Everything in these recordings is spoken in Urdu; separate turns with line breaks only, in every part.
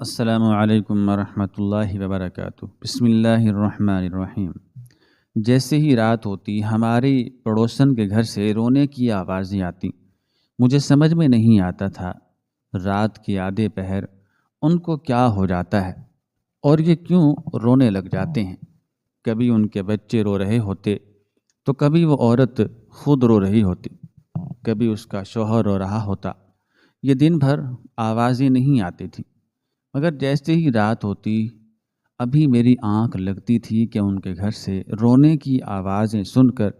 السلام علیکم ورحمۃ اللہ وبرکاتہ۔ بسم اللہ الرحمن الرحیم۔ جیسے ہی رات ہوتی ہماری پڑوسن کے گھر سے رونے کی آوازیں آتی۔ مجھے سمجھ میں نہیں آتا تھا رات کے آدھے پہر ان کو کیا ہو جاتا ہے اور یہ کیوں رونے لگ جاتے ہیں۔ کبھی ان کے بچے رو رہے ہوتے تو کبھی وہ عورت خود رو رہی ہوتی، کبھی اس کا شوہر رو رہا ہوتا۔ یہ دن بھر آوازیں نہیں آتی تھیں، مگر جیسے ہی رات ہوتی ابھی میری آنکھ لگتی تھی کہ ان کے گھر سے رونے کی آوازیں سن کر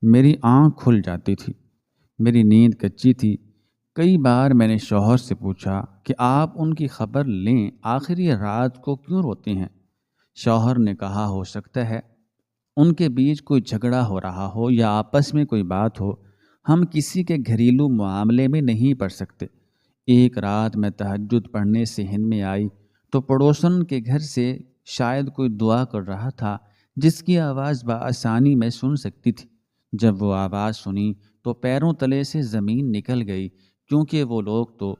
میری آنکھ کھل جاتی تھی۔ میری نیند کچی تھی۔ کئی بار میں نے شوہر سے پوچھا کہ آپ ان کی خبر لیں، آخر یہ رات کو کیوں روتے ہیں۔ شوہر نے کہا ہو سکتا ہے ان کے بیچ کوئی جھگڑا ہو رہا ہو یا آپس میں کوئی بات ہو، ہم کسی کے گھریلو معاملے میں نہیں پڑ سکتے۔ ایک رات میں تہجد پڑھنے سے ہند میں آئی تو پڑوسن کے گھر سے شاید کوئی دعا کر رہا تھا جس کی آواز بآسانی میں سن سکتی تھی۔ جب وہ آواز سنی تو پیروں تلے سے زمین نکل گئی، کیونکہ وہ لوگ تو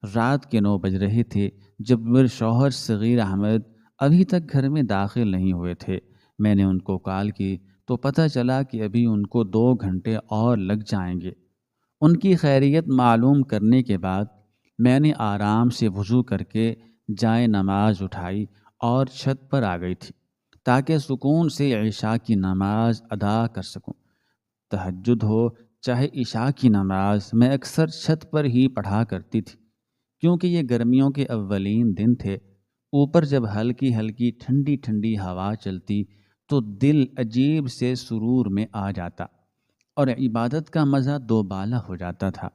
رات کے 9 بج رہے تھے جب میرے شوہر صغیر احمد ابھی تک گھر میں داخل نہیں ہوئے تھے۔ میں نے ان کو کال کی تو پتہ چلا کہ ابھی ان کو 2 گھنٹے اور لگ جائیں گے۔ ان کی خیریت معلوم کرنے کے بعد میں نے آرام سے وضو کر کے جائے نماز اٹھائی اور چھت پر آ گئی تھی تاکہ سکون سے عشاء کی نماز ادا کر سکوں۔ تہجد ہو چاہے عشاء کی نماز میں اکثر چھت پر ہی پڑھا کرتی تھی، کیونکہ یہ گرمیوں کے اولین دن تھے۔ اوپر جب ہلکی ہلکی ٹھنڈی ٹھنڈی ہوا چلتی تو دل عجیب سے سرور میں آ جاتا اور عبادت کا مزہ دوبالا ہو جاتا تھا۔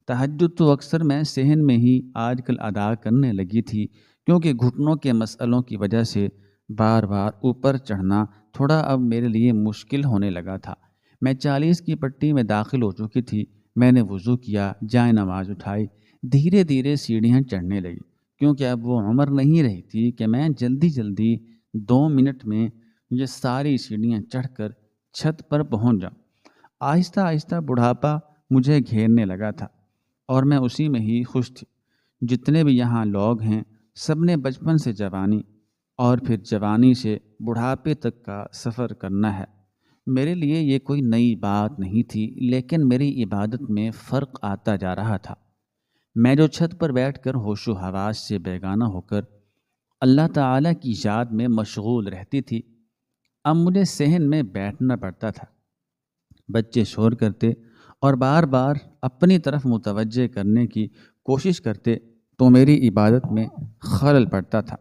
تہجد تو اکثر میں صحن میں ہی آج کل ادا کرنے لگی تھی، کیونکہ گھٹنوں کے مسئلوں کی وجہ سے بار بار اوپر چڑھنا تھوڑا اب میرے لیے مشکل ہونے لگا تھا۔ میں 40 کی پٹی میں داخل ہو چکی تھی۔ میں نے وضو کیا، جائے نماز اٹھائی، دھیرے دھیرے سیڑھیاں چڑھنے لگی، کیونکہ اب وہ عمر نہیں رہی تھی کہ میں جلدی جلدی 2 منٹ میں یہ ساری سیڑھیاں چڑھ کر چھت پر پہنچ جاؤں۔ آہستہ آہستہ بڑھاپا مجھے گھیرنے لگا تھا اور میں اسی میں ہی خوش تھی۔ جتنے بھی یہاں لوگ ہیں سب نے بچپن سے جوانی اور پھر جوانی سے بڑھاپے تک کا سفر کرنا ہے۔ میرے لیے یہ کوئی نئی بات نہیں تھی، لیکن میری عبادت میں فرق آتا جا رہا تھا۔ میں جو چھت پر بیٹھ کر ہوش و حواس سے بیگانہ ہو کر اللہ تعالیٰ کی یاد میں مشغول رہتی تھی، اب مجھے صحن میں بیٹھنا پڑتا تھا۔ بچے شور کرتے اور بار بار اپنی طرف متوجہ کرنے کی کوشش کرتے تو میری عبادت میں خلل پڑتا تھا۔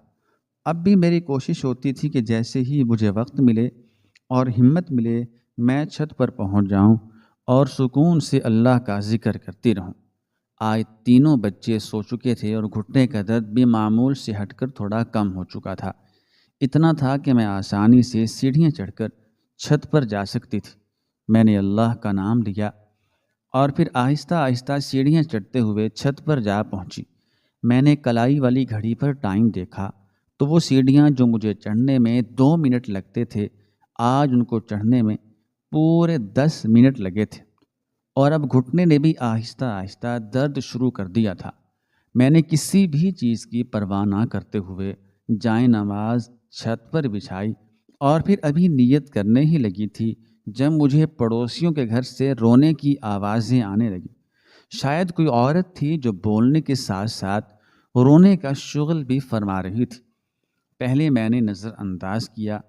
اب بھی میری کوشش ہوتی تھی کہ جیسے ہی مجھے وقت ملے اور ہمت ملے میں چھت پر پہنچ جاؤں اور سکون سے اللہ کا ذکر کرتی رہوں۔ آج تینوں بچے سو چکے تھے اور گھٹنے کا درد بھی معمول سے ہٹ کر تھوڑا کم ہو چکا تھا۔ اتنا تھا کہ میں آسانی سے سیڑھیاں چڑھ کر چھت پر جا سکتی تھی۔ میں نے اللہ کا نام لیا اور پھر آہستہ آہستہ سیڑھیاں چڑھتے ہوئے چھت پر جا پہنچی۔ میں نے کلائی والی گھڑی پر ٹائم دیکھا تو وہ سیڑھیاں جو مجھے چڑھنے میں 2 منٹ لگتے تھے، آج ان کو چڑھنے میں پورے 10 منٹ لگے تھے، اور اب گھٹنے نے بھی آہستہ آہستہ درد شروع کر دیا تھا۔ میں نے کسی بھی چیز کی پرواہ نہ کرتے ہوئے جائے نماز چھت پر بچھائی اور پھر ابھی نیت کرنے ہی لگی تھی جب مجھے پڑوسیوں کے گھر سے رونے کی آوازیں آنے لگیں۔ شاید کوئی عورت تھی جو بولنے کے ساتھ ساتھ رونے کا شغل بھی فرما رہی تھی۔ پہلے میں نے نظر انداز کیا۔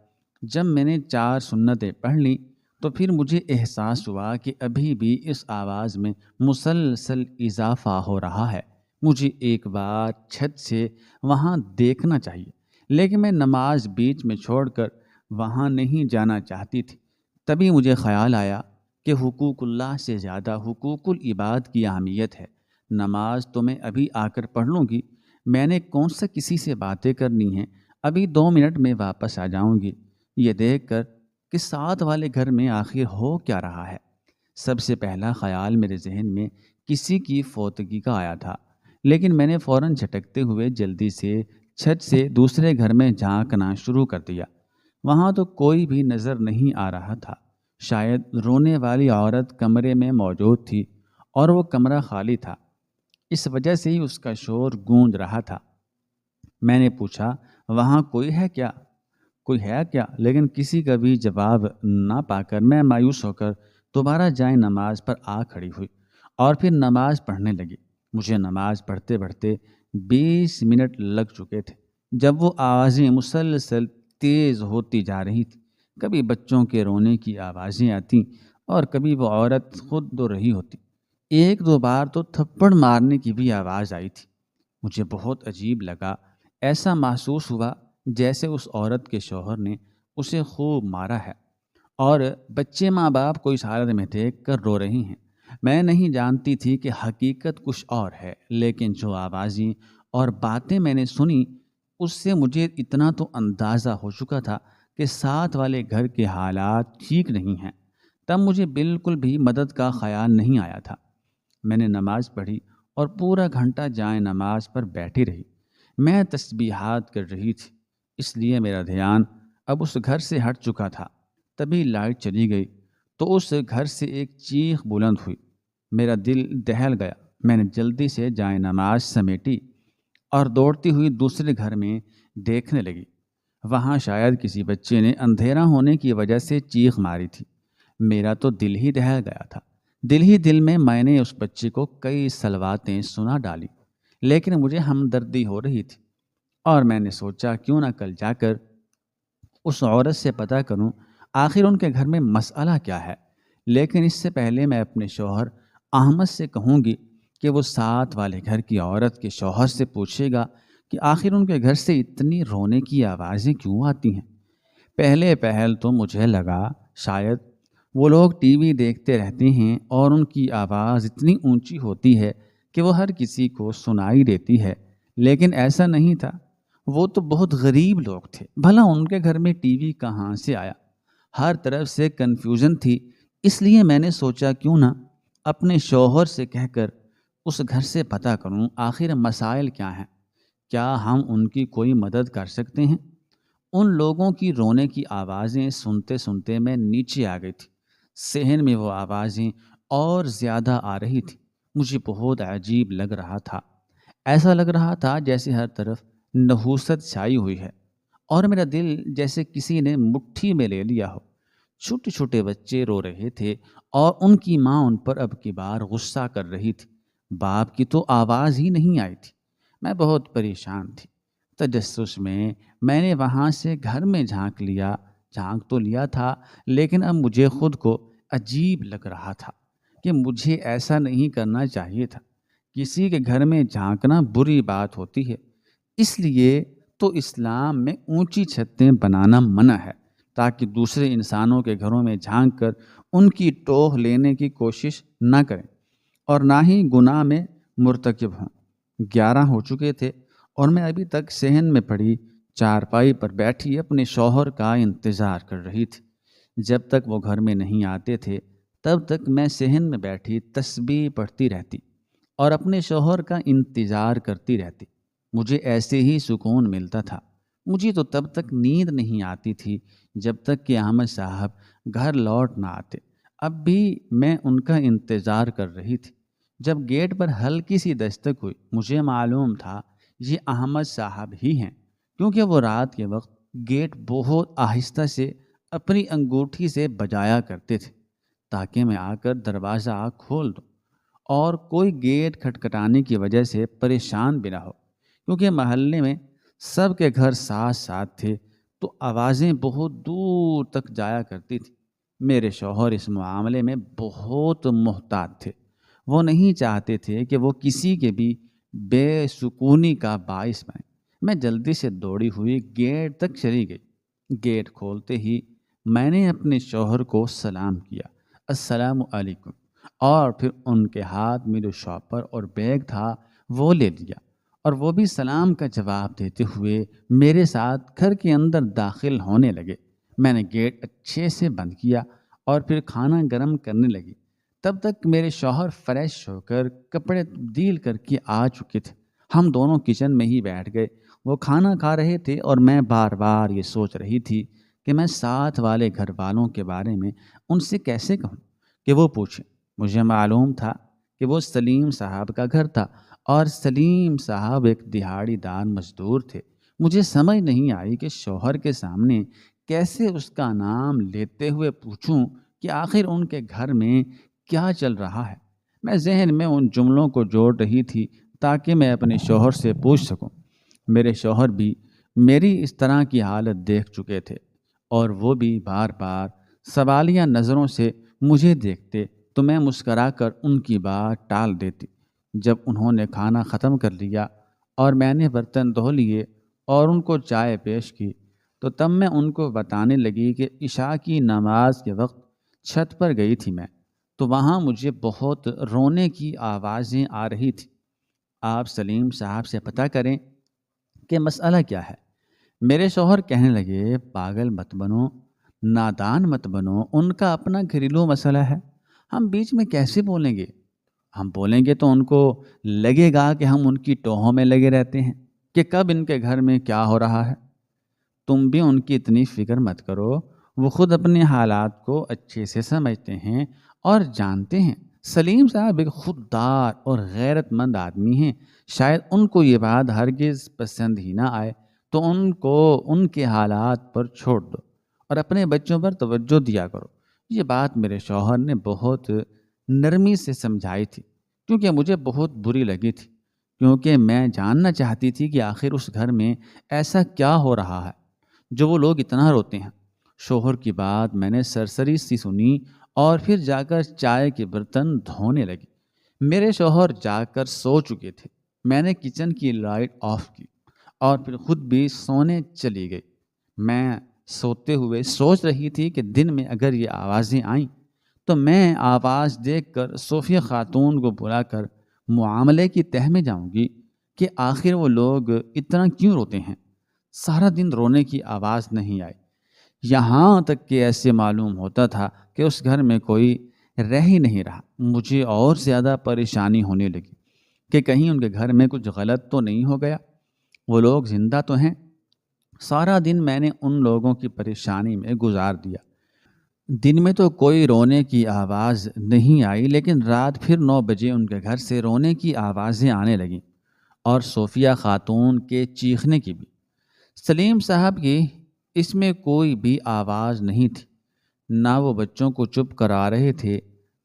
جب میں نے 4 سنتیں پڑھ لیں تو پھر مجھے احساس ہوا کہ ابھی بھی اس آواز میں مسلسل اضافہ ہو رہا ہے۔ مجھے ایک بار چھت سے وہاں دیکھنا چاہیے، لیکن میں نماز بیچ میں چھوڑ کر وہاں نہیں جانا چاہتی تھی۔ تبھی مجھے خیال آیا کہ حقوق اللہ سے زیادہ حقوق العباد کی اہمیت ہے۔ نماز تو میں ابھی آ کر پڑھ لوں گی، میں نے کون سا کسی سے باتیں کرنی ہیں، ابھی 2 منٹ میں واپس آ جاؤں گی۔ یہ دیکھ کر کہ ساتھ والے گھر میں آخر ہو کیا رہا ہے، سب سے پہلا خیال میرے ذہن میں کسی کی فوتگی کا آیا تھا، لیکن میں نے فوراً جھٹکتے ہوئے جلدی سے چھت سے دوسرے گھر میں جھانکنا شروع کر دیا۔ وہاں تو کوئی بھی نظر نہیں آ رہا تھا۔ شاید رونے والی عورت کمرے میں موجود تھی اور وہ کمرہ خالی تھا، اس وجہ سے ہی اس کا شور گونج رہا تھا۔ میں نے پوچھا وہاں کوئی ہے کیا؟ لیکن کسی کا بھی جواب نہ پا کر میں مایوس ہو کر دوبارہ جائے نماز پر آ کھڑی ہوئی اور پھر نماز پڑھنے لگی۔ مجھے نماز پڑھتے پڑھتے 20 منٹ لگ چکے تھے جب وہ آوازیں مسلسل تیز ہوتی جا رہی تھیں۔ کبھی بچوں کے رونے کی آوازیں آتی اور کبھی وہ عورت خود رو رہی ہوتی۔ ایک دو بار تو تھپڑ مارنے کی بھی آواز آئی تھی۔ مجھے بہت عجیب لگا، ایسا محسوس ہوا جیسے اس عورت کے شوہر نے اسے خوب مارا ہے اور بچے ماں باپ کو اس حالت میں دیکھ کر رو رہی ہیں۔ میں نہیں جانتی تھی کہ حقیقت کچھ اور ہے، لیکن جو آوازیں اور باتیں میں نے سنی اس سے مجھے اتنا تو اندازہ ہو چکا تھا کہ ساتھ والے گھر کے حالات ٹھیک نہیں ہیں۔ تب مجھے بالکل بھی مدد کا خیال نہیں آیا تھا۔ میں نے نماز پڑھی اور پورا گھنٹہ جائے نماز پر بیٹھی رہی۔ میں تسبیحات کر رہی تھی، اس لیے میرا دھیان اب اس گھر سے ہٹ چکا تھا۔ تبھی لائٹ چلی گئی تو اس گھر سے ایک چیخ بلند ہوئی۔ میرا دل دہل گیا۔ میں نے جلدی سے جائے نماز سمیٹی اور دوڑتی ہوئی دوسرے گھر میں دیکھنے لگی۔ وہاں شاید کسی بچے نے اندھیرا ہونے کی وجہ سے چیخ ماری تھی۔ میرا تو دل ہی دہل گیا تھا۔ دل ہی دل میں نے اس بچے کو کئی صلواتیں سنا ڈالی، لیکن مجھے ہمدردی ہو رہی تھی اور میں نے سوچا کیوں نہ کل جا کر اس عورت سے پتہ کروں آخر ان کے گھر میں مسئلہ کیا ہے۔ لیکن اس سے پہلے میں اپنے شوہر احمد سے کہوں گی کہ وہ ساتھ والے گھر کی عورت کے شوہر سے پوچھے گا کہ آخر ان کے گھر سے اتنی رونے کی آوازیں کیوں آتی ہیں۔ پہلے پہل تو مجھے لگا شاید وہ لوگ ٹی وی دیکھتے رہتے ہیں اور ان کی آواز اتنی اونچی ہوتی ہے کہ وہ ہر کسی کو سنائی دیتی ہے، لیکن ایسا نہیں تھا۔ وہ تو بہت غریب لوگ تھے، بھلا ان کے گھر میں ٹی وی کہاں سے آیا؟ ہر طرف سے کنفیوژن تھی، اس لیے میں نے سوچا کیوں نہ اپنے شوہر سے کہہ کر اس گھر سے پتہ کروں آخر مسائل کیا ہیں، کیا ہم ان کی کوئی مدد کر سکتے ہیں۔ ان لوگوں کی رونے کی آوازیں سنتے سنتے میں نیچے آ گئی تھی۔ صحن میں وہ آوازیں اور زیادہ آ رہی تھی۔ مجھے بہت عجیب لگ رہا تھا، ایسا لگ رہا تھا جیسے ہر طرف نحوست چھائی ہوئی ہے اور میرا دل جیسے کسی نے مٹھی میں لے لیا ہو۔ چھوٹے چھوٹے بچے رو رہے تھے اور ان کی ماں ان پر اب کی بار غصہ کر رہی تھی۔ باپ کی تو آواز ہی نہیں آئی تھی۔ میں بہت پریشان تھی۔ تجسس میں نے وہاں سے گھر میں جھانک تو لیا تھا، لیکن اب مجھے خود کو عجیب لگ رہا تھا کہ مجھے ایسا نہیں کرنا چاہیے تھا۔ کسی کے گھر میں جھانکنا بری بات ہوتی ہے، اس لیے تو اسلام میں اونچی چھتیں بنانا منع ہے تاکہ دوسرے انسانوں کے گھروں میں جھانک کر ان کی ٹوہ لینے کی کوشش نہ کریں اور نہ ہی گناہ میں مرتکب ہوں۔ 11 ہو چکے تھے اور میں ابھی تک صحن میں پڑی چارپائی پر بیٹھی اپنے شوہر کا انتظار کر رہی تھی۔ جب تک وہ گھر میں نہیں آتے تھے تب تک میں صحن میں بیٹھی تسبیح پڑھتی رہتی اور اپنے شوہر کا انتظار کرتی رہتی۔ مجھے ایسے ہی سکون ملتا تھا۔ مجھے تو تب تک نیند نہیں آتی تھی جب تک کہ احمد صاحب گھر لوٹ نہ آتے۔ اب بھی میں ان کا انتظار کر رہی تھی۔ جب گیٹ پر ہلکی سی دستک ہوئی، مجھے معلوم تھا یہ احمد صاحب ہی ہیں، کیونکہ وہ رات کے وقت گیٹ بہت آہستہ سے اپنی انگوٹھی سے بجایا کرتے تھے تاکہ میں آ کر دروازہ کھول دوں اور کوئی گیٹ کھٹکھٹانے کی وجہ سے پریشان بھی نہ ہو، کیونکہ محلے میں سب کے گھر ساتھ ساتھ تھے تو آوازیں بہت دور تک جایا کرتی تھی۔ میرے شوہر اس معاملے میں بہت محتاط تھے۔ وہ نہیں چاہتے تھے کہ وہ کسی کے بھی بے سکونی کا باعث بنے۔ میں جلدی سے دوڑی ہوئی گیٹ تک چلی گئی۔ گیٹ کھولتے ہی میں نے اپنے شوہر کو سلام کیا، السلام علیکم، اور پھر ان کے ہاتھ میں جو شاپر اور بیگ تھا وہ لے لیا اور وہ بھی سلام کا جواب دیتے ہوئے میرے ساتھ گھر کے اندر داخل ہونے لگے۔ میں نے گیٹ اچھے سے بند کیا اور پھر کھانا گرم کرنے لگی۔ تب تک میرے شوہر فریش ہو کر کپڑے تبدیل کر کے آ چکے تھے۔ ہم دونوں کچن میں ہی بیٹھ گئے۔ وہ کھانا کھا رہے تھے اور میں بار بار یہ سوچ رہی تھی کہ میں ساتھ والے گھر والوں کے بارے میں ان سے کیسے کہوں کہ وہ پوچھیں۔ مجھے معلوم تھا کہ وہ سلیم صاحب کا گھر تھا اور سلیم صاحب ایک دہاڑی دار مزدور تھے۔ مجھے سمجھ نہیں آئی کہ شوہر کے سامنے کیسے اس کا نام لیتے ہوئے پوچھوں کہ آخر ان کے گھر میں کیا چل رہا ہے۔ میں ذہن میں ان جملوں کو جوڑ رہی تھی تاکہ میں اپنے شوہر سے پوچھ سکوں۔ میرے شوہر بھی میری اس طرح کی حالت دیکھ چکے تھے اور وہ بھی بار بار سوالیہ نظروں سے مجھے دیکھتے تو میں مسکرا کر ان کی بات ٹال دیتی۔ جب انہوں نے کھانا ختم کر لیا اور میں نے برتن دھو لیے اور ان کو چائے پیش کی تو تب میں ان کو بتانے لگی کہ عشاء کی نماز کے وقت چھت پر گئی تھی میں، تو وہاں مجھے بہت رونے کی آوازیں آ رہی تھیں۔ آپ سلیم صاحب سے پتہ کریں کہ مسئلہ کیا ہے۔ میرے شوہر کہنے لگے، پاگل مت بنو، نادان مت بنو، ان کا اپنا گھریلو مسئلہ ہے، ہم بیچ میں کیسے بولیں گے؟ ہم بولیں گے تو ان کو لگے گا کہ ہم ان کی ٹوہوں میں لگے رہتے ہیں کہ کب ان کے گھر میں کیا ہو رہا ہے۔ تم بھی ان کی اتنی فکر مت کرو، وہ خود اپنے حالات کو اچھے سے سمجھتے ہیں اور جانتے ہیں۔ سلیم صاحب ایک خوددار اور غیرت مند آدمی ہیں، شاید ان کو یہ بات ہرگز پسند ہی نہ آئے، تو ان کو ان کے حالات پر چھوڑ دو اور اپنے بچوں پر توجہ دیا کرو۔ یہ بات میرے شوہر نے بہت نرمی سے سمجھائی تھی، کیونکہ مجھے بہت بری لگی تھی، کیونکہ میں جاننا چاہتی تھی کہ آخر اس گھر میں ایسا کیا ہو رہا ہے جو وہ لوگ اتنا روتے ہیں۔ شوہر کی بات میں نے سرسری سی سنی اور پھر جا کر چائے کے برتن دھونے لگی۔ میرے شوہر جا کر سو چکے تھے۔ میں نے کچن کی لائٹ آف کی اور پھر خود بھی سونے چلی گئی۔ میں سوتے ہوئے سوچ رہی تھی کہ دن میں اگر یہ آوازیں آئیں تو میں آواز دیکھ کر صوفیہ خاتون کو بلا کر معاملے کی تہ میں جاؤں گی کہ آخر وہ لوگ اتنا کیوں روتے ہیں۔ سارا دن رونے کی آواز نہیں آئی، یہاں تک کہ ایسے معلوم ہوتا تھا کہ اس گھر میں کوئی رہ ہی نہیں رہا۔ مجھے اور زیادہ پریشانی ہونے لگی کہ کہیں ان کے گھر میں کچھ غلط تو نہیں ہو گیا، وہ لوگ زندہ تو ہیں۔ سارا دن میں نے ان لوگوں کی پریشانی میں گزار دیا۔ دن میں تو کوئی رونے کی آواز نہیں آئی، لیکن رات پھر 9 بجے ان کے گھر سے رونے کی آوازیں آنے لگیں اور صوفیہ خاتون کے چیخنے کی بھی۔ سلیم صاحب کی اس میں کوئی بھی آواز نہیں تھی، نہ وہ بچوں کو چپ کرا رہے تھے،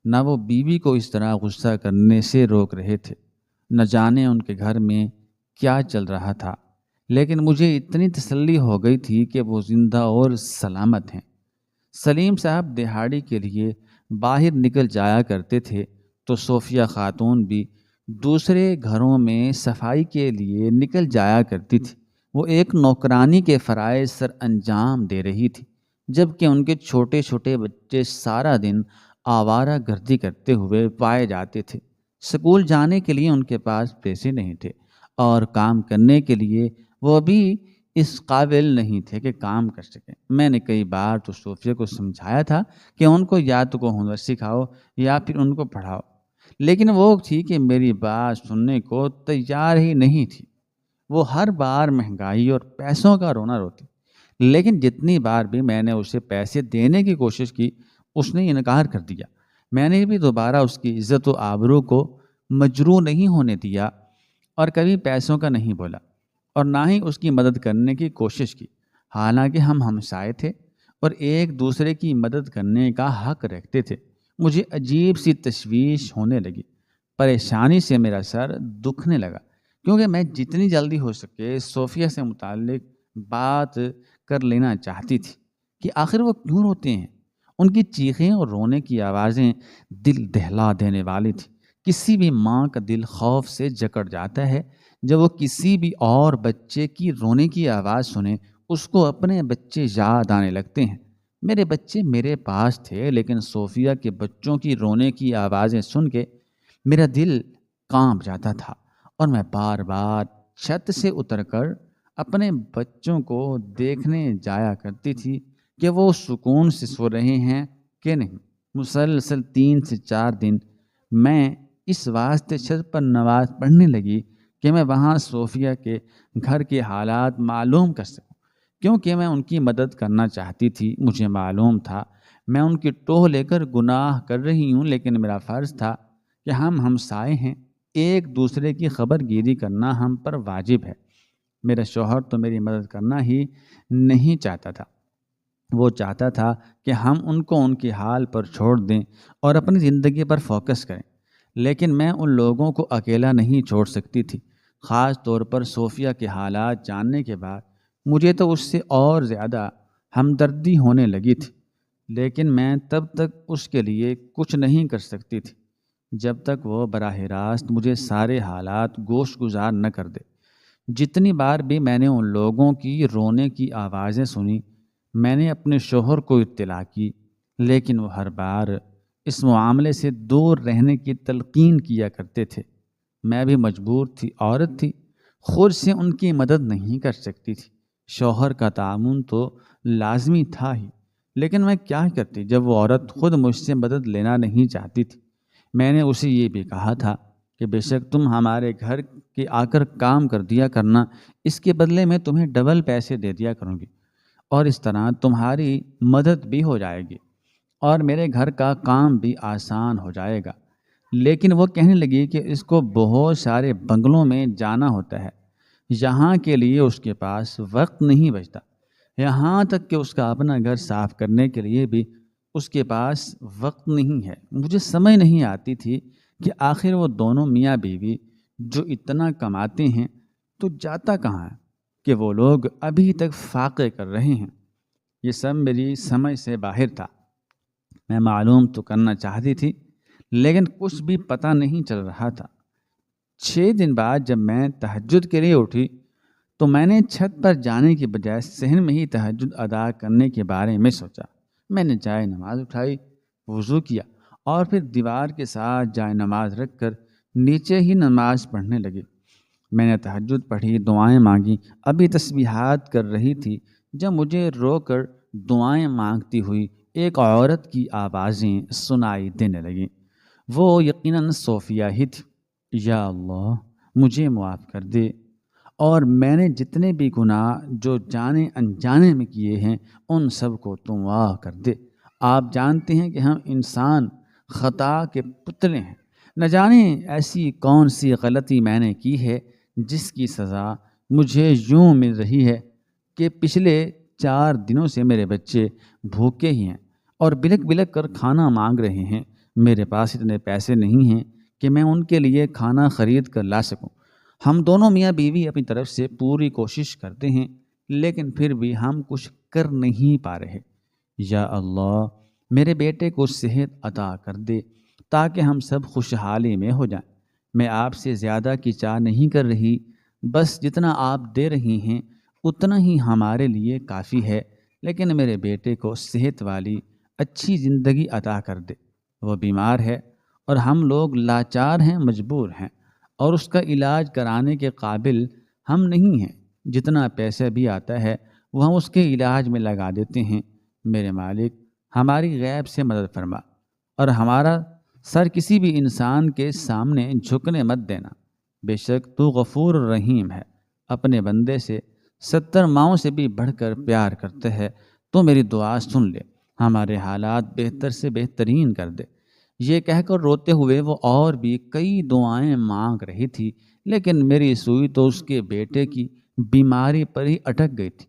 نہ وہ بیوی کو اس طرح غصہ کرنے سے روک رہے تھے۔ نہ جانے ان کے گھر میں کیا چل رہا تھا، لیکن مجھے اتنی تسلی ہو گئی تھی کہ وہ زندہ اور سلامت ہیں۔ سلیم صاحب دہاڑی کے لیے باہر نکل جایا کرتے تھے تو صوفیہ خاتون بھی دوسرے گھروں میں صفائی کے لیے نکل جایا کرتی تھی۔ وہ ایک نوکرانی کے فرائض سر انجام دے رہی تھی، جبکہ ان کے چھوٹے چھوٹے بچے سارا دن آوارہ گردی کرتے ہوئے پائے جاتے تھے۔ اسکول جانے کے لیے ان کے پاس پیسے نہیں تھے اور کام کرنے کے لیے وہ بھی اس قابل نہیں تھے کہ کام کر سکیں۔ میں نے کئی بار تو صوفیہ کو سمجھایا تھا کہ ان کو یا تو کو ہنر سکھاؤ یا پھر ان کو پڑھاؤ، لیکن وہ تھی کہ میری بات سننے کو تیار ہی نہیں تھی۔ وہ ہر بار مہنگائی اور پیسوں کا رونا روتی، لیکن جتنی بار بھی میں نے اسے پیسے دینے کی کوشش کی اس نے انکار کر دیا۔ میں نے بھی دوبارہ اس کی عزت و آبرو کو مجروح نہیں ہونے دیا اور کبھی پیسوں کا نہیں بولا اور نہ ہی اس کی مدد کرنے کی کوشش کی، حالانکہ ہم ہمسائے تھے اور ایک دوسرے کی مدد کرنے کا حق رکھتے تھے۔ مجھے عجیب سی تشویش ہونے لگی، پریشانی سے میرا سر دکھنے لگا، کیونکہ میں جتنی جلدی ہو سکے صوفیہ سے متعلق بات کر لینا چاہتی تھی کہ آخر وہ کیوں روتے ہیں۔ ان کی چیخیں اور رونے کی آوازیں دل دہلا دینے والی تھی۔ کسی بھی ماں کا دل خوف سے جکڑ جاتا ہے جب وہ کسی بھی اور بچے کی رونے کی آواز سنے، اس کو اپنے بچے یاد آنے لگتے ہیں۔ میرے بچے میرے پاس تھے، لیکن صوفیہ کے بچوں کی رونے کی آوازیں سن کے میرا دل کانپ جاتا تھا اور میں بار بار چھت سے اتر کر اپنے بچوں کو دیکھنے جایا کرتی تھی کہ وہ سکون سے سو رہے ہیں کہ نہیں۔ مسلسل 3 سے 4 دن میں اس واسطے چھت پر نماز پڑھنے لگی کہ میں وہاں صوفیہ کے گھر کے حالات معلوم کر سکوں، کیونکہ میں ان کی مدد کرنا چاہتی تھی۔ مجھے معلوم تھا میں ان کی ٹوہ لے کر گناہ کر رہی ہوں، لیکن میرا فرض تھا کہ ہم ہمسائے ہیں ایک دوسرے کی خبر گیری کرنا ہم پر واجب ہے۔ میرا شوہر تو میری مدد کرنا ہی نہیں چاہتا تھا، وہ چاہتا تھا کہ ہم ان کو ان کے حال پر چھوڑ دیں اور اپنی زندگی پر فوکس کریں، لیکن میں ان لوگوں کو اکیلا نہیں چھوڑ سکتی تھی۔ خاص طور پر صوفیہ کے حالات جاننے کے بعد مجھے تو اس سے اور زیادہ ہمدردی ہونے لگی تھی، لیکن میں تب تک اس کے لیے کچھ نہیں کر سکتی تھی جب تک وہ براہ راست مجھے سارے حالات گوش گزار نہ کر دے۔ جتنی بار بھی میں نے ان لوگوں کی رونے کی آوازیں سنی، میں نے اپنے شوہر کو اطلاع کی، لیکن وہ ہر بار اس معاملے سے دور رہنے کی تلقین کیا کرتے تھے۔ میں بھی مجبور تھی، عورت تھی، خود سے ان کی مدد نہیں کر سکتی تھی۔ شوہر کا تعاون تو لازمی تھا ہی، لیکن میں کیا کرتی جب وہ عورت خود مجھ سے مدد لینا نہیں چاہتی تھی۔ میں نے اسے یہ بھی کہا تھا کہ بے شک تم ہمارے گھر کے آ کر کام کر دیا کرنا، اس کے بدلے میں تمہیں ڈبل پیسے دے دیا کروں گی، اور اس طرح تمہاری مدد بھی ہو جائے گی اور میرے گھر کا کام بھی آسان ہو جائے گا۔ لیکن وہ کہنے لگی کہ اس کو بہت سارے بنگلوں میں جانا ہوتا ہے، یہاں کے لیے اس کے پاس وقت نہیں بچتا، یہاں تک کہ اس کا اپنا گھر صاف کرنے کے لیے بھی اس کے پاس وقت نہیں ہے۔ مجھے سمجھ نہیں آتی تھی کہ آخر وہ دونوں میاں بیوی جو اتنا کماتے ہیں تو جاتا کہاں ہے کہ وہ لوگ ابھی تک فاقے کر رہے ہیں۔ یہ سب میری سمجھ سے باہر تھا۔ میں معلوم تو کرنا چاہتی تھی، لیکن کچھ بھی پتہ نہیں چل رہا تھا۔ 6 دن بعد جب میں تہجد کے لیے اٹھی تو میں نے چھت پر جانے کی بجائے صحن میں ہی تہجد ادا کرنے کے بارے میں سوچا۔ میں نے جائے نماز اٹھائی، وضو کیا اور پھر دیوار کے ساتھ جائے نماز رکھ کر نیچے ہی نماز پڑھنے لگی۔ میں نے تہجد پڑھی، دعائیں مانگی، ابھی تسبیحات کر رہی تھی جب مجھے رو کر دعائیں مانگتی ہوئی ایک عورت کی آوازیں سنائی دینے لگیں۔ وہ یقیناً صوفیہ ہی تھی۔ یا اللہ، مجھے معاف کر دے، اور میں نے جتنے بھی گناہ جو جانے انجانے میں کیے ہیں ان سب کو تو معاف کر دے۔ آپ جانتے ہیں کہ ہم انسان خطا کے پتلے ہیں، نہ جانے ایسی کون سی غلطی میں نے کی ہے جس کی سزا مجھے یوں مل رہی ہے کہ پچھلے 4 دنوں سے میرے بچے بھوکے ہی ہیں اور بلک بلک کر کھانا مانگ رہے ہیں۔ میرے پاس اتنے پیسے نہیں ہیں کہ میں ان کے لیے کھانا خرید کر لا سکوں۔ ہم دونوں میاں بیوی اپنی طرف سے پوری کوشش کرتے ہیں، لیکن پھر بھی ہم کچھ کر نہیں پا رہے۔ یا اللہ، میرے بیٹے کو صحت عطا کر دے تاکہ ہم سب خوشحالی میں ہو جائیں۔ میں آپ سے زیادہ کی چاہ نہیں کر رہی، بس جتنا آپ دے رہی ہیں اتنا ہی ہمارے لیے کافی ہے، لیکن میرے بیٹے کو صحت والی اچھی زندگی عطا کر دے۔ وہ بیمار ہے اور ہم لوگ لاچار ہیں، مجبور ہیں، اور اس کا علاج کرانے کے قابل ہم نہیں ہیں۔ جتنا پیسہ بھی آتا ہے وہ ہم اس کے علاج میں لگا دیتے ہیں۔ میرے مالک، ہماری غیب سے مدد فرما اور ہمارا سر کسی بھی انسان کے سامنے جھکنے مت دینا۔ بے شک تو غفور رحیم ہے، اپنے بندے سے 70 ماؤں سے بھی بڑھ کر پیار کرتے ہے۔ تو میری دعا سن لے، ہمارے حالات بہتر سے بہترین کر دے۔ یہ کہہ کر روتے ہوئے وہ اور بھی کئی دعائیں مانگ رہی تھی، لیکن میری سوئی تو اس کے بیٹے کی بیماری پر ہی اٹک گئی تھی،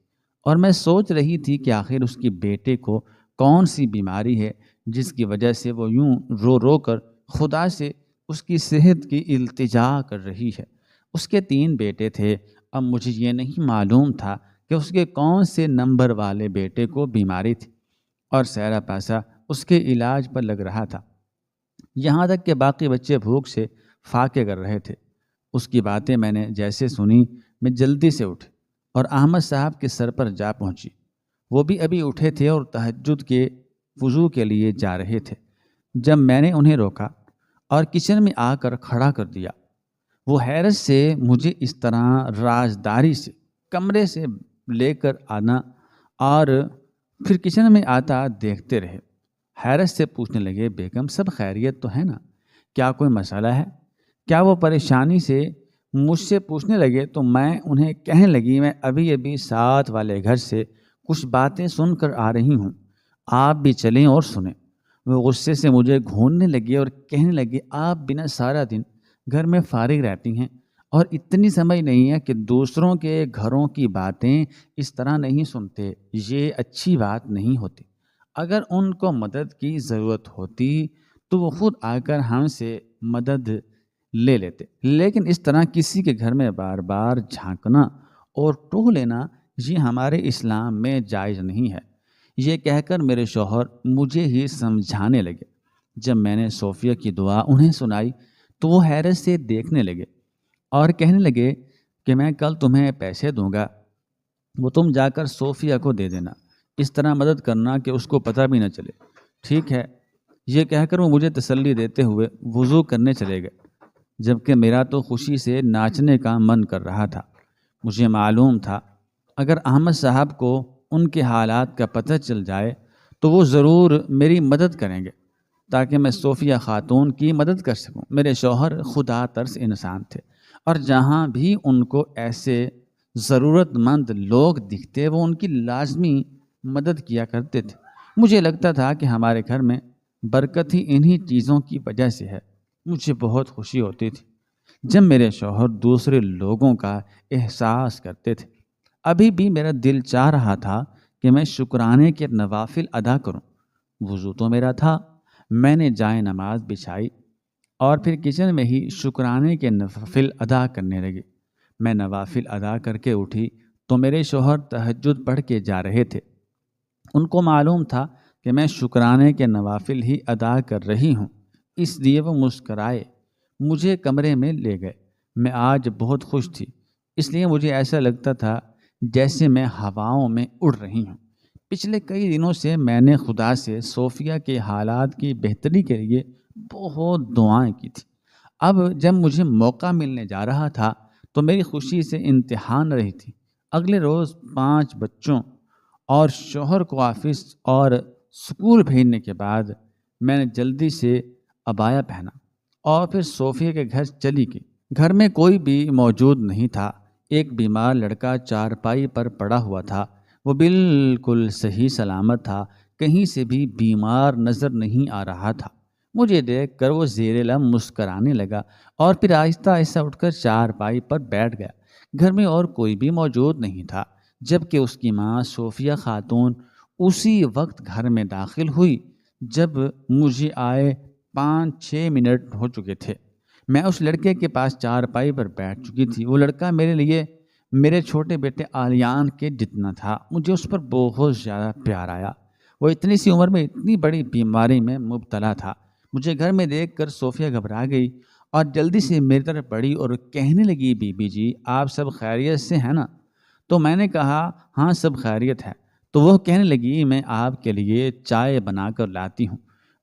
اور میں سوچ رہی تھی کہ آخر اس کے بیٹے کو کون سی بیماری ہے جس کی وجہ سے وہ یوں رو رو کر خدا سے اس کی صحت کی التجا کر رہی ہے۔ اس کے 3 بیٹے تھے، اب مجھے یہ نہیں معلوم تھا کہ اس کے کون سے نمبر والے بیٹے کو بیماری تھی، اور سیرا پاسا اس کے علاج پر لگ رہا تھا، یہاں تک کہ باقی بچے بھوک سے فاقے کر رہے تھے۔ اس کی باتیں میں نے جیسے سنی، میں جلدی سے اٹھی اور احمد صاحب کے سر پر جا پہنچی۔ وہ بھی ابھی اٹھے تھے اور تہجد کے وضو کے لیے جا رہے تھے جب میں نے انہیں روکا اور کچن میں آ کر کھڑا کر دیا۔ وہ حیرت سے مجھے اس طرح رازداری سے کمرے سے لے کر آنا اور پھر کچن میں آتا دیکھتے رہے۔ حیرت سے پوچھنے لگے، بیگم سب خیریت تو ہے نا؟ کیا کوئی مسئلہ ہے؟ کیا وہ پریشانی سے مجھ سے پوچھنے لگے تو میں انہیں کہنے لگی، میں ابھی ساتھ والے گھر سے کچھ باتیں سن کر آ رہی ہوں، آپ بھی چلیں اور سنیں۔ وہ غصے سے مجھے گھوننے لگے اور کہنے لگے، آپ بنا سارا دن گھر میں فارغ رہتی ہیں اور اتنی سمجھ نہیں ہے کہ دوسروں کے گھروں کی باتیں اس طرح نہیں سنتے، یہ اچھی بات نہیں ہوتی۔ اگر ان کو مدد کی ضرورت ہوتی تو وہ خود آ کر ہم سے مدد لے لیتے، لیکن اس طرح کسی کے گھر میں بار بار جھانکنا اور ٹوہ لینا یہ ہمارے اسلام میں جائز نہیں ہے۔ یہ کہہ کر میرے شوہر مجھے ہی سمجھانے لگے۔ جب میں نے صوفیہ کی دعا انہیں سنائی تو وہ حیرت سے دیکھنے لگے اور کہنے لگے کہ میں کل تمہیں پیسے دوں گا، وہ تم جا کر صوفیہ کو دے دینا، اس طرح مدد کرنا کہ اس کو پتہ بھی نہ چلے۔ ٹھیک ہے، یہ کہہ کر وہ مجھے تسلی دیتے ہوئے وضو کرنے چلے گئے، جبکہ میرا تو خوشی سے ناچنے کا من کر رہا تھا۔ مجھے معلوم تھا اگر احمد صاحب کو ان کے حالات کا پتہ چل جائے تو وہ ضرور میری مدد کریں گے تاکہ میں صوفیہ خاتون کی مدد کر سکوں۔ میرے شوہر خدا ترس انسان تھے اور جہاں بھی ان کو ایسے ضرورت مند لوگ دکھتے وہ ان کی لازمی مدد کیا کرتے تھے۔ مجھے لگتا تھا کہ ہمارے گھر میں برکت ہی انہی چیزوں کی وجہ سے ہے۔ مجھے بہت خوشی ہوتی تھی جب میرے شوہر دوسرے لوگوں کا احساس کرتے تھے۔ ابھی بھی میرا دل چاہ رہا تھا کہ میں شکرانے کے نوافل ادا کروں۔ وضو تو میرا تھا، میں نے جائے نماز بچھائی اور پھر کچن میں ہی شکرانے کے نوافل ادا کرنے لگی۔ میں نوافل ادا کر کے اٹھی تو میرے شوہر تہجد پڑھ کے جا رہے تھے۔ ان کو معلوم تھا کہ میں شکرانے کے نوافل ہی ادا کر رہی ہوں، اس لیے وہ مسکرائے، مجھے کمرے میں لے گئے۔ میں آج بہت خوش تھی، اس لیے مجھے ایسا لگتا تھا جیسے میں ہواؤں میں اڑ رہی ہوں۔ پچھلے کئی دنوں سے میں نے خدا سے صوفیہ کے حالات کی بہتری کے لیے بہت دعائیں کی تھی۔ اب جب مجھے موقع ملنے جا رہا تھا تو میری خوشی سے انتہا نہ رہی تھی۔ اگلے روز 5 بچوں اور شوہر کو آفس اور اسکول بھیجنے کے بعد میں نے جلدی سے عبایا پہنا اور پھر صوفیہ کے گھر چلی گئی۔ گھر میں کوئی بھی موجود نہیں تھا۔ ایک بیمار لڑکا چارپائی پر پڑا ہوا تھا، وہ بالکل صحیح سلامت تھا، کہیں سے بھی بیمار نظر نہیں آ رہا تھا۔ مجھے دیکھ کر وہ زیر لب مسکرانے لگا اور پھر آہستہ آہستہ اٹھ کر چارپائی پر بیٹھ گیا۔ گھر میں اور کوئی بھی موجود نہیں تھا، جبکہ اس کی ماں صوفیہ خاتون اسی وقت گھر میں داخل ہوئی جب مجھے آئے 5-6 منٹ ہو چکے تھے۔ میں اس لڑکے کے پاس چارپائی پر بیٹھ چکی تھی۔ وہ لڑکا میرے لیے میرے چھوٹے بیٹے آلیان کے جتنا تھا۔ مجھے اس پر بہت زیادہ پیار آیا۔ وہ اتنی سی عمر میں اتنی بڑی بیماری میں مبتلا تھا۔ مجھے گھر میں دیکھ کر صوفیہ گھبرا گئی اور جلدی سے میری طرف بڑھی اور کہنے لگی، بی بی جی آپ سب خیریت سے ہیں نا؟ تو میں نے کہا ہاں سب خیریت ہے۔ تو وہ کہنے لگی میں آپ کے لیے چائے بنا کر لاتی ہوں۔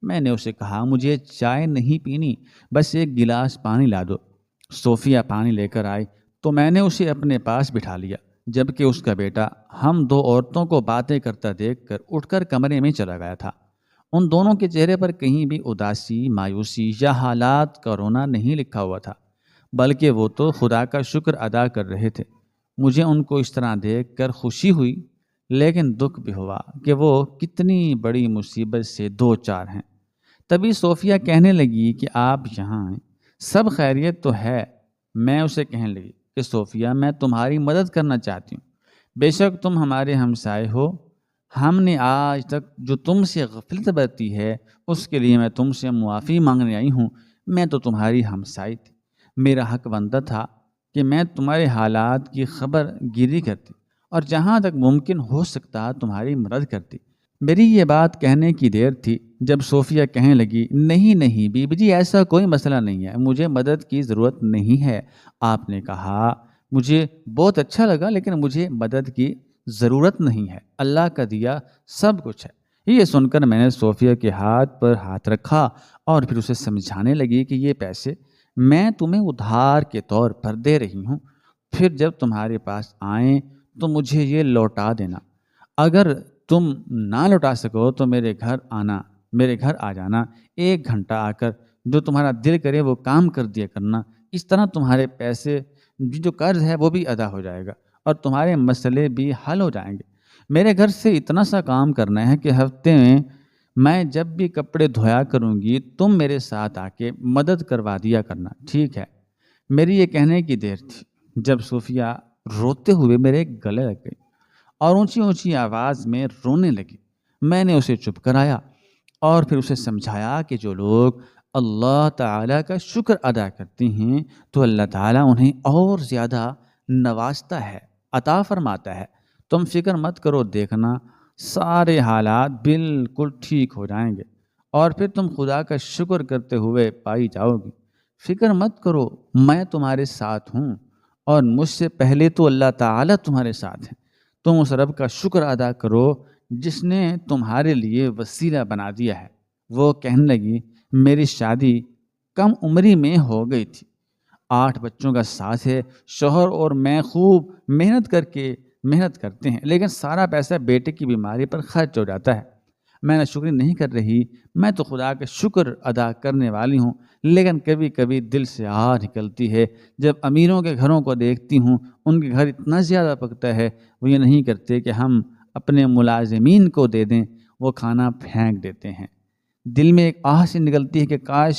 میں نے اسے کہا مجھے چائے نہیں پینی، بس ایک گلاس پانی لا دو۔ صوفیہ پانی لے کر آئی تو میں نے اسے اپنے پاس بٹھا لیا، جبکہ اس کا بیٹا ہم 2 عورتوں کو باتیں کرتا دیکھ کر اٹھ کر کمرے میں چلا گیا تھا۔ ان دونوں کے چہرے پر کہیں بھی اداسی، مایوسی یا حالات کا رونا نہیں لکھا ہوا تھا، بلکہ وہ تو خدا کا شکر ادا کر رہے تھے۔ مجھے ان کو اس طرح دیکھ کر خوشی ہوئی، لیکن دکھ بھی ہوا کہ وہ کتنی بڑی مصیبت سے 2-4 ہیں۔ تبھی صوفیہ کہنے لگی کہ آپ یہاں آئیں، سب خیریت تو ہے؟ میں اسے کہنے لگی کہ صوفیہ میں تمہاری مدد کرنا چاہتی ہوں، بے شک تم ہمارے ہمسائے ہو، ہم نے آج تک جو تم سے غفلت برتی ہے اس کے لیے میں تم سے معافی مانگنے آئی ہوں۔ میں تو تمہاری ہمسائی تھی، میرا حق بنتا تھا کہ میں تمہارے حالات کی خبر گیری کرتی اور جہاں تک ممکن ہو سکتا تمہاری مدد کرتی۔ میری یہ بات کہنے کی دیر تھی جب صوفیہ کہنے لگی نہیں بی بی جی ایسا کوئی مسئلہ نہیں ہے، مجھے مدد کی ضرورت نہیں ہے۔ آپ نے کہا مجھے بہت اچھا لگا، لیکن مجھے مدد کی ضرورت نہیں ہے، اللہ کا دیا سب کچھ ہے۔ یہ سن کر میں نے صوفیہ کے ہاتھ پر ہاتھ رکھا اور پھر اسے سمجھانے لگی کہ یہ پیسے میں تمہیں ادھار کے طور پر دے رہی ہوں، پھر جب تمہارے پاس آئیں تو مجھے یہ لوٹا دینا۔ اگر تم نہ لوٹا سکو تو میرے گھر آ جانا، 1 گھنٹہ آ کر جو تمہارا دل کرے وہ کام کر دیا کرنا، اس طرح تمہارے پیسے جو قرض ہے وہ بھی ادا ہو جائے گا اور تمہارے مسئلے بھی حل ہو جائیں گے۔ میرے گھر سے اتنا سا کام کرنا ہے کہ ہفتے میں میں جب بھی کپڑے دھویا کروں گی تم میرے ساتھ آ کے مدد کروا دیا کرنا، ٹھیک ہے؟ میری یہ کہنے کی دیر تھی جب صوفیہ روتے ہوئے میرے گلے لگ گئی اور اونچی اونچی آواز میں رونے لگی۔ میں نے اسے چپ کرایا اور پھر اسے سمجھایا کہ جو لوگ اللہ تعالیٰ کا شکر ادا کرتے ہیں تو اللہ تعالیٰ انہیں اور زیادہ نوازتا ہے، عطا فرماتا ہے۔ تم فکر مت کرو، دیکھنا سارے حالات بالکل ٹھیک ہو جائیں گے اور پھر تم خدا کا شکر کرتے ہوئے پائی جاؤ گی۔ فکر مت کرو، میں تمہارے ساتھ ہوں اور مجھ سے پہلے تو اللہ تعالیٰ تمہارے ساتھ ہے۔ تم اس رب کا شکر ادا کرو جس نے تمہارے لیے وسیلہ بنا دیا ہے۔ وہ کہنے لگی میری شادی کم عمری میں ہو گئی تھی، 8 بچوں کا ساتھ ہے، شوہر اور میں خوب محنت کرتے ہیں، لیکن سارا پیسہ بیٹے کی بیماری پر خرچ ہو جاتا ہے۔ میں ناشکری نہیں کر رہی، میں تو خدا کا شکر ادا کرنے والی ہوں، لیکن کبھی کبھی دل سے آہ نکلتی ہے جب امیروں کے گھروں کو دیکھتی ہوں۔ ان کے گھر اتنا زیادہ پکتا ہے، وہ یہ نہیں کرتے کہ ہم اپنے ملازمین کو دے دیں، وہ کھانا پھینک دیتے ہیں۔ دل میں ایک آہ سے نکلتی ہے کہ کاش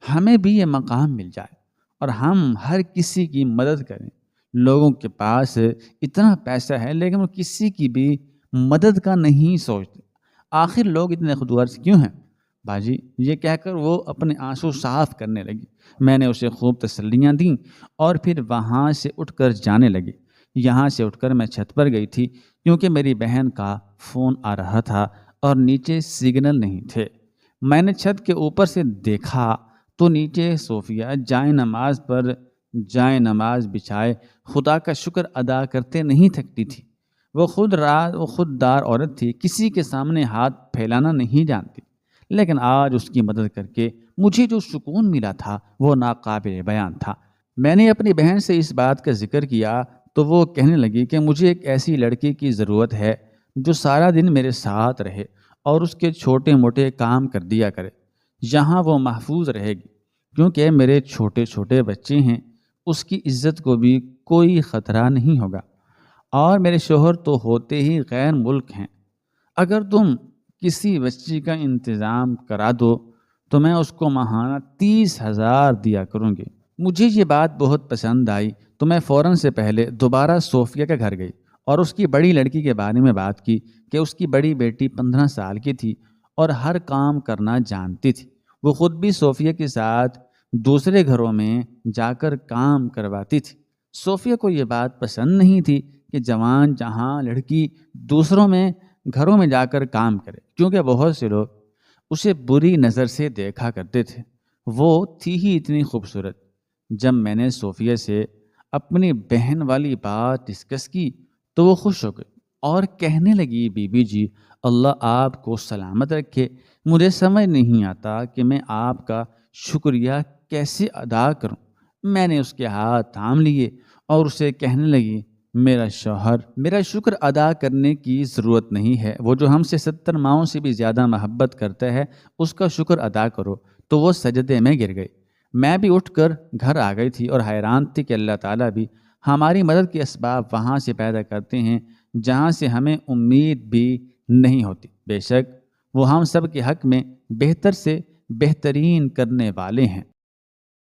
ہمیں بھی یہ مقام مل جائے اور ہم ہر کسی کی مدد کریں۔ لوگوں کے پاس اتنا پیسہ ہے لیکن وہ کسی کی بھی مدد کا نہیں سوچتے۔ آخر لوگ اتنے خودغرض کیوں ہیں باجی؟ یہ کہہ کر وہ اپنے آنسو صاف کرنے لگی۔ میں نے اسے خوب تسلیاں دیں اور پھر وہاں سے اٹھ کر جانے لگی۔ یہاں سے اٹھ کر میں چھت پر گئی تھی کیونکہ میری بہن کا فون آ رہا تھا اور نیچے سگنل نہیں تھے۔ میں نے چھت کے اوپر سے دیکھا تو نیچے صوفیہ جائے نماز بچھائے خدا کا شکر ادا کرتے نہیں تھکتی تھی۔ وہ خوددار عورت تھی، کسی کے سامنے ہاتھ پھیلانا نہیں جانتی، لیکن آج اس کی مدد کر کے مجھے جو سکون ملا تھا وہ ناقابل بیان تھا۔ میں نے اپنی بہن سے اس بات کا ذکر کیا تو وہ کہنے لگی کہ مجھے ایک ایسی لڑکی کی ضرورت ہے جو سارا دن میرے ساتھ رہے اور اس کے چھوٹے موٹے کام کر دیا کرے۔ یہاں وہ محفوظ رہے گی کیونکہ میرے چھوٹے چھوٹے بچے ہیں، اس کی عزت کو بھی کوئی خطرہ نہیں ہوگا، اور میرے شوہر تو ہوتے ہی غیر ملک ہیں۔ اگر تم کسی بچی کا انتظام کرا دو تو میں اس کو ماہانہ 30,000 دیا کروں گی۔ مجھے یہ بات بہت پسند آئی تو میں فوراً سے پہلے دوبارہ صوفیہ کے گھر گئی اور اس کی بڑی لڑکی کے بارے میں بات کی کہ اس کی بڑی بیٹی 15 سال کی تھی اور ہر کام کرنا جانتی تھی۔ وہ خود بھی صوفیہ کے ساتھ دوسرے گھروں میں جا کر کام کرواتی تھی۔ صوفیہ کو یہ بات پسند نہیں تھی کہ جوان جہاں لڑکی دوسروں میں گھروں میں جا کر کام کرے، کیونکہ بہت سے لوگ اسے بری نظر سے دیکھا کرتے تھے۔ وہ تھی ہی اتنی خوبصورت۔ جب میں نے صوفیہ سے اپنی بہن والی بات ڈسکس کی تو وہ خوش ہو گئی اور کہنے لگی بی بی جی اللہ آپ کو سلامت رکھے، مجھے سمجھ نہیں آتا کہ میں آپ کا شکریہ کیسے ادا کروں۔ میں نے اس کے ہاتھ تھام لیے اور اسے کہنے لگی میرا شوہر میرا شکر ادا کرنے کی ضرورت نہیں ہے، وہ جو ہم سے 70 ماؤں سے بھی زیادہ محبت کرتا ہے اس کا شکر ادا کرو۔ تو وہ سجدے میں گر گئی۔ میں بھی اٹھ کر گھر آ گئی تھی اور حیران تھی کہ اللہ تعالیٰ بھی ہماری مدد کے اسباب وہاں سے پیدا کرتے ہیں جہاں سے ہمیں امید بھی نہیں ہوتی۔ بے شک وہ ہم سب کے حق میں بہتر سے بہترین کرنے والے ہیں۔